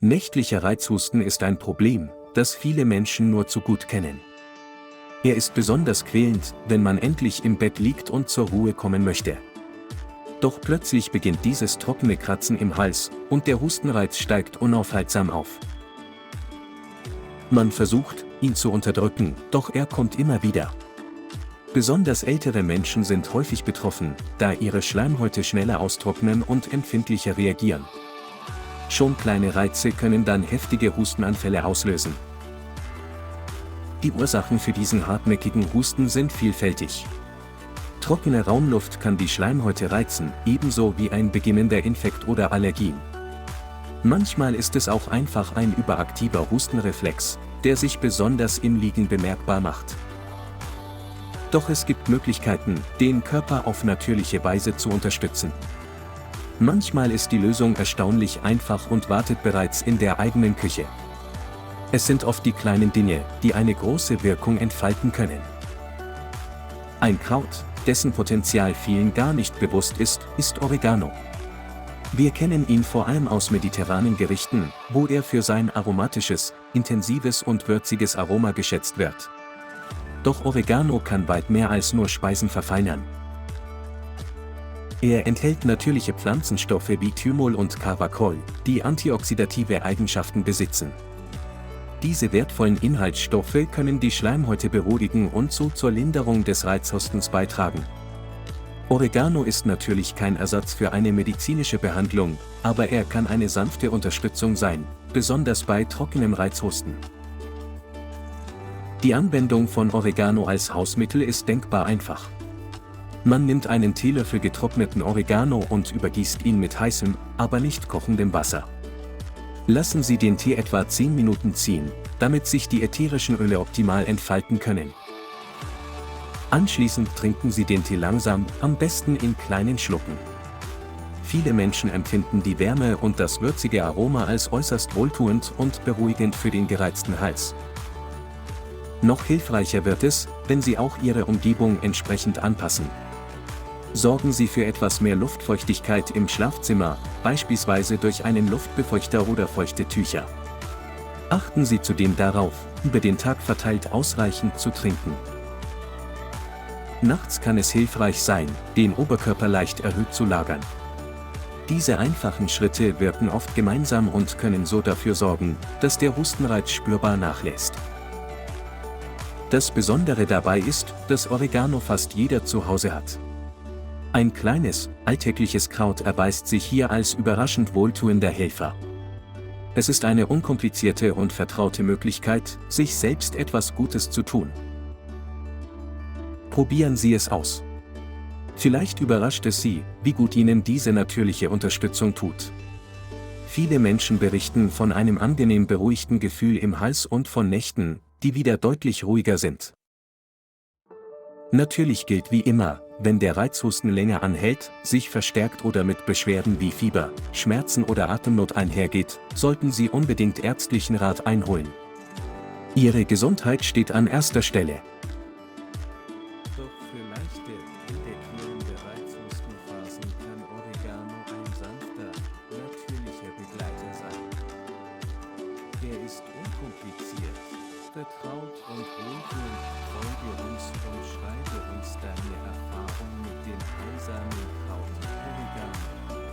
Nächtlicher Reizhusten ist ein Problem, das viele Menschen nur zu gut kennen. Er ist besonders quälend, wenn man endlich im Bett liegt und zur Ruhe kommen möchte. Doch plötzlich beginnt dieses trockene Kratzen im Hals, und der Hustenreiz steigt unaufhaltsam auf. Man versucht, ihn zu unterdrücken, doch er kommt immer wieder. Besonders ältere Menschen sind häufig betroffen, da ihre Schleimhäute schneller austrocknen und empfindlicher reagieren. Schon kleine Reize können dann heftige Hustenanfälle auslösen. Die Ursachen für diesen hartnäckigen Husten sind vielfältig. Trockene Raumluft kann die Schleimhäute reizen, ebenso wie ein beginnender Infekt oder Allergien. Manchmal ist es auch einfach ein überaktiver Hustenreflex, der sich besonders im Liegen bemerkbar macht. Doch es gibt Möglichkeiten, den Körper auf natürliche Weise zu unterstützen. Manchmal ist die Lösung erstaunlich einfach und wartet bereits in der eigenen Küche. Es sind oft die kleinen Dinge, die eine große Wirkung entfalten können. Ein Kraut, dessen Potenzial vielen gar nicht bewusst ist, ist Oregano. Wir kennen ihn vor allem aus mediterranen Gerichten, wo er für sein aromatisches, intensives und würziges Aroma geschätzt wird. Doch Oregano kann weit mehr als nur Speisen verfeinern. Er enthält natürliche Pflanzenstoffe wie Thymol und Carvacol, die antioxidative Eigenschaften besitzen. Diese wertvollen Inhaltsstoffe können die Schleimhäute beruhigen und so zur Linderung des Reizhustens beitragen. Oregano ist natürlich kein Ersatz für eine medizinische Behandlung, aber er kann eine sanfte Unterstützung sein, besonders bei trockenem Reizhusten. Die Anwendung von Oregano als Hausmittel ist denkbar einfach. Man nimmt einen Teelöffel getrockneten Oregano und übergießt ihn mit heißem, aber nicht kochendem Wasser. Lassen Sie den Tee etwa 10 Minuten ziehen, damit sich die ätherischen Öle optimal entfalten können. Anschließend trinken Sie den Tee langsam, am besten in kleinen Schlucken. Viele Menschen empfinden die Wärme und das würzige Aroma als äußerst wohltuend und beruhigend für den gereizten Hals. Noch hilfreicher wird es, wenn Sie auch Ihre Umgebung entsprechend anpassen. Sorgen Sie für etwas mehr Luftfeuchtigkeit im Schlafzimmer, beispielsweise durch einen Luftbefeuchter oder feuchte Tücher. Achten Sie zudem darauf, über den Tag verteilt ausreichend zu trinken. Nachts kann es hilfreich sein, den Oberkörper leicht erhöht zu lagern. Diese einfachen Schritte wirken oft gemeinsam und können so dafür sorgen, dass der Hustenreiz spürbar nachlässt. Das Besondere dabei ist, dass Oregano fast jeder zu Hause hat. Ein kleines, alltägliches Kraut erweist sich hier als überraschend wohltuender Helfer. Es ist eine unkomplizierte und vertraute Möglichkeit, sich selbst etwas Gutes zu tun. Probieren Sie es aus. Vielleicht überrascht es Sie, wie gut Ihnen diese natürliche Unterstützung tut. Viele Menschen berichten von einem angenehm beruhigten Gefühl im Hals und von Nächten, die wieder deutlich ruhiger sind. Natürlich gilt wie immer, wenn der Reizhusten länger anhält, sich verstärkt oder mit Beschwerden wie Fieber, Schmerzen oder Atemnot einhergeht, sollten Sie unbedingt ärztlichen Rat einholen. Ihre Gesundheit steht an erster Stelle. Doch für leichte, wiederkehrende Reizhustenphasen kann Oregano ein sanfter, natürlicher Begleiter sein. Er ist unkompliziert, vertraut und wohltuend. Folge uns und schreibe uns deine Erfahrung mit dem heilsamen Kraut Oregano.